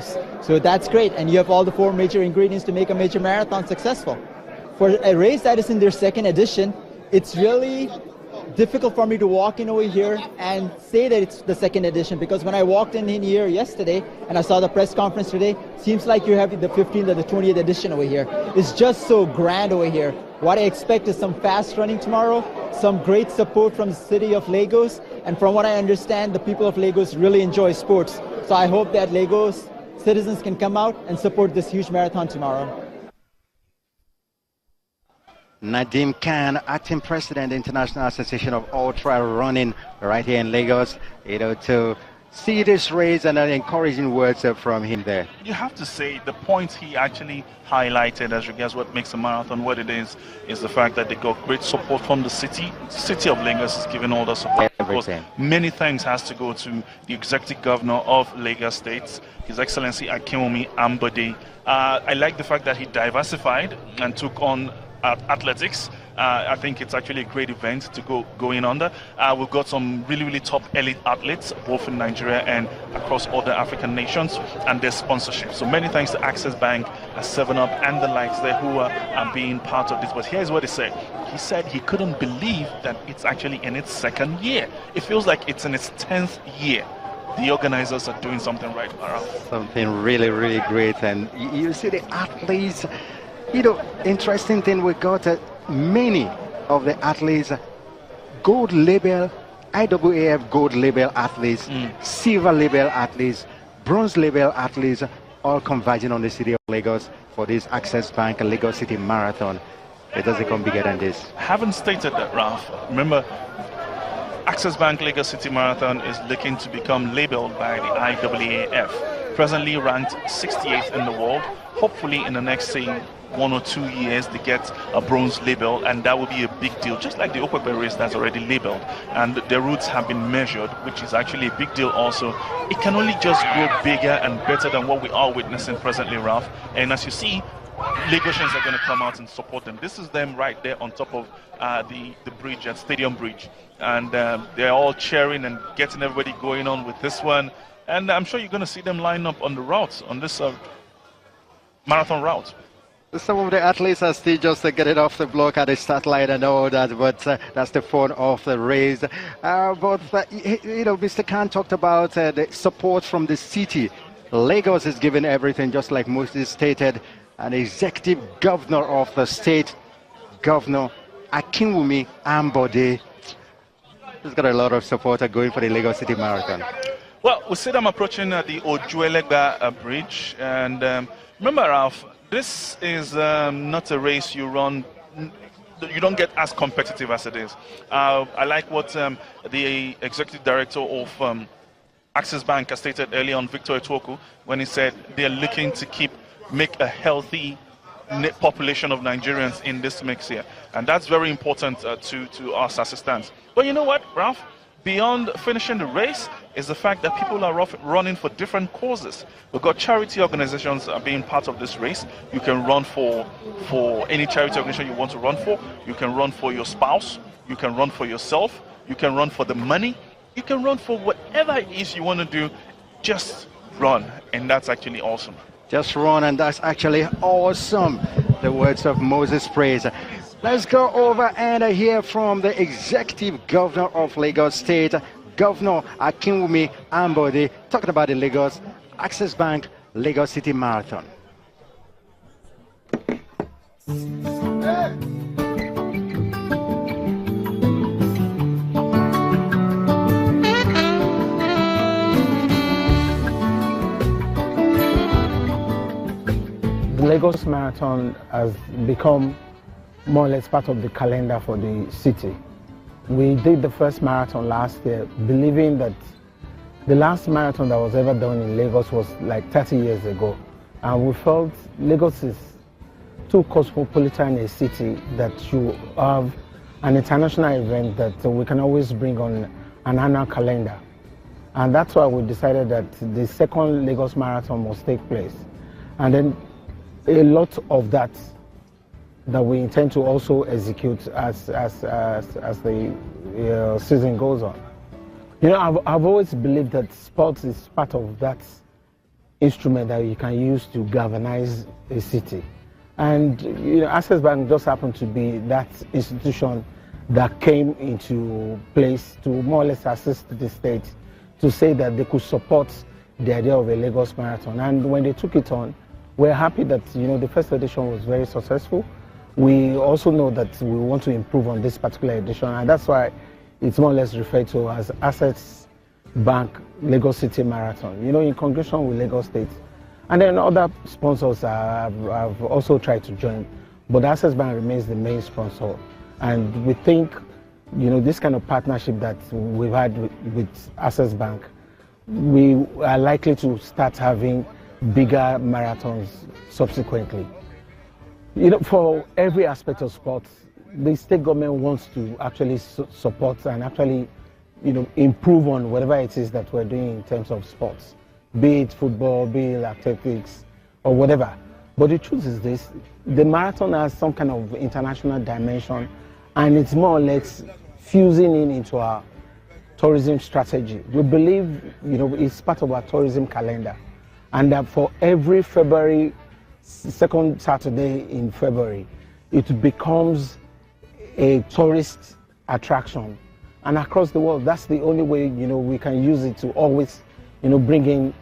So that's great, and you have all the 4 major ingredients to make a major marathon successful. For a race that is in their 2nd edition, it's really difficult for me to walk in over here and say that it's the 2nd edition, because when I walked in here yesterday and I saw the press conference today, seems like you have the 15th or the 20th edition over here. It's just so grand over here. What I expect is some fast running tomorrow, some great support from the city of Lagos, and from what I understand, the people of Lagos really enjoy sports. So I hope that Lagos citizens can come out and support this huge marathon tomorrow. Nadeem Khan, acting president, International Association of Ultra Running, right here in Lagos, to see this race and encouraging words from him there. You have to say the points he actually highlighted as regards what makes a marathon what it is the fact that they got great support from the city. The city of Lagos is giving all the support. Of course, many thanks has to go to the executive governor of Lagos State, His Excellency Akinwumi Ambode. I like the fact that he diversified and took on athletics. I think it's actually a great event to go in under. We've got some really top elite athletes both in Nigeria and across other African nations, and their sponsorship. So many thanks to Access Bank, 7-Up and the likes there who are being part of this. But here's what he said. He said he couldn't believe that it's actually in its 2nd year. It feels like it's in its 10th year. The organizers are doing something right, Mara. Something really great. And you see the athletes. Interesting thing, we got many of the athletes, gold label, IAAF gold label athletes, silver label athletes, bronze label athletes, all converging on the city of Lagos for this Access Bank Lagos City Marathon. It doesn't come bigger than this. I haven't stated that, Ralph. Remember, Access Bank Lagos City Marathon is looking to become labeled by the IAAF. Presently ranked 68th in the world. Hopefully in the next, say, 1 or 2 years they get a bronze label, and that will be a big deal, just like the Okpekpe race that's already labeled, and the routes have been measured, which is actually a big deal also. It can only just grow bigger and better than what we are witnessing presently, Ralph. And as you see, Lagosians are going to come out and support them. This is them right there on top of the bridge at Stadium Bridge, and they're all cheering and getting everybody going on with this one. And I'm sure you're going to see them line up on the route, on this marathon route. Some of the athletes are still just getting off the block at the start line and all that, but that's the fun of the race. Mr. Khan talked about the support from the city. Lagos is giving everything, just like Moses stated. An executive governor of the state, Governor Akinwumi Ambode, he's got a lot of support going for the Lagos City Marathon. Well, we see them approaching the Ojuelegba Bridge, and remember, Ralph, this is not a race you run. You don't get as competitive as it is. I like what the executive director of Access Bank has stated earlier on, Victor Etwoku, when he said they're looking to make a healthy population of Nigerians in this mix here, and that's very important to us as it stands. But you know what, Ralph? Beyond finishing the race is the fact that people are running for different causes. We've got charity organizations being part of this race. You can run for any charity organization you want to run for. You can run for your spouse. You can run for yourself. You can run for the money. You can run for whatever it is you want to do. Just run, and that's actually awesome. Just run, and that's actually awesome. The words of Moses praise. Let's go over and hear from the executive governor of Lagos State, Governor Akinwumi Ambode, talking about the Lagos Access Bank Lagos City Marathon. The Lagos Marathon has become more or less part of the calendar for the city. We did the first marathon last year, believing that the last marathon that was ever done in Lagos was like 30 years ago. And we felt Lagos is too cosmopolitan a city that you have an international event that we can always bring on an annual calendar. And that's why we decided that the second Lagos Marathon must take place. And then a lot of that we intend to also execute as the season goes on. You know, I've always believed that sports is part of that instrument that you can use to galvanize a city. And Access Bank just happened to be that institution that came into place to more or less assist the state to say that they could support the idea of a Lagos Marathon. And when they took it on, we're happy that the first edition was very successful. We also know that we want to improve on this particular edition, and that's why it's more or less referred to as Access Bank Lagos City Marathon, in conjunction with Lagos State. And then other sponsors have also tried to join, but Access Bank remains the main sponsor. And we think, this kind of partnership that we've had with Access Bank, we are likely to start having bigger marathons subsequently. For every aspect of sports, the state government wants to actually support and actually, improve on whatever it is that we're doing in terms of sports, be it football, be it athletics, or whatever. But the truth is this: the marathon has some kind of international dimension, and it's more or less fusing into our tourism strategy. We believe, it's part of our tourism calendar, and that for every February, second Saturday in February, it becomes a tourist attraction. And across the world, that's the only way, we can use it to always, bring in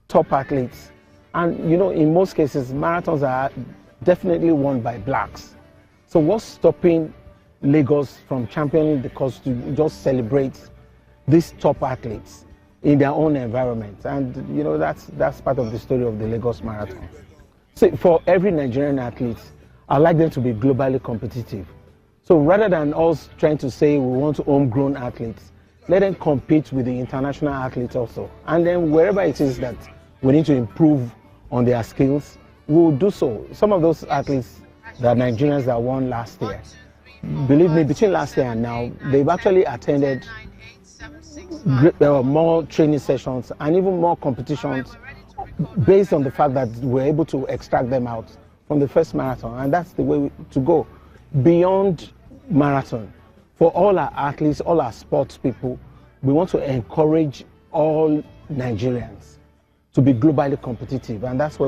top athletes. And, in most cases, marathons are definitely won by blacks. So what's stopping Lagos from championing the cause to just celebrate these top athletes in their own environment? And, that's part of the story of the Lagos Marathon. So for every Nigerian athlete, I'd like them to be globally competitive. So rather than us trying to say we want homegrown athletes, let them compete with the international athletes also. And then wherever it is that we need to improve on their skills, we will do so. Some of those athletes, the Nigerians that won last year, believe me, between last year and now, they've actually attended more training sessions and even more competitions based on the fact that we're able to extract them out from the first marathon. And that's the way to go. Beyond marathon, for all our athletes, all our sports people, we want to encourage all Nigerians to be globally competitive, and that's where